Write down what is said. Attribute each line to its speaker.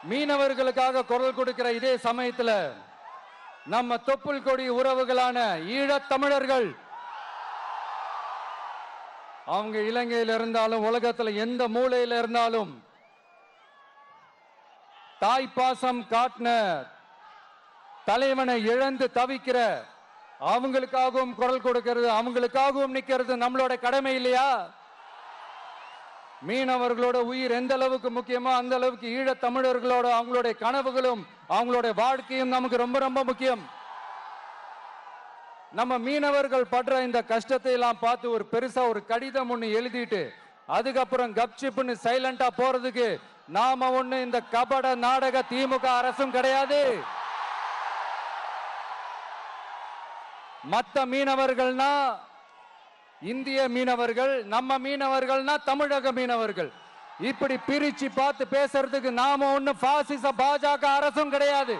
Speaker 1: மீனவர்களுக்காக குரல் கொடுக்கிற இதே சமயத்துல நம்ம தொப்புள் கொடி உறவுகளான ஈழத் தமிழர்கள் அவங்க இலங்கையில் இருந்தாலும் உலகத்துல எந்த மூலையில இருந்தாலும் தாய்ப்பாசம் காட்டின தலைவனை இழந்து தவிக்கிற அவங்களுக்காகவும் குரல் கொடுக்கிறது, அவங்களுக்காகவும் நிக்கிறது நம்மளோட கடமை இல்லையா? மீனவர்களோட உயிர் எந்த அளவுக்கு முக்கியமோ அந்த அளவுக்கு ஈழத் தமிழர்களோட அவங்களுடைய கனவுகளும் அவங்களுடைய வாழ்க்கையும் நமக்கு ரொம்ப ரொம்ப முக்கியம். நம்ம மீனவர்கள் படுற இந்த கஷ்டத்தை எல்லாம் பார்த்து ஒரு பெருசா ஒரு கடிதம் ஒண்ணு எழுதிட்டு அதுக்கப்புறம் கப்சிப்னு சைலண்டா போறதுக்கு நாம ஒண்ணு இந்த கபட நாடக திமுக அரசும் கிடையாது. மத்த மீனவர்கள்னா இந்திய மீனவர்கள், நம்ம மீனவர்கள்னா தமிழக மீனவர்கள். இப்படி பிரிச்சு பார்த்து பேசுறதுக்கு நாம ஒண்ணு பாசிச பாஜக அரசும் கிடையாது.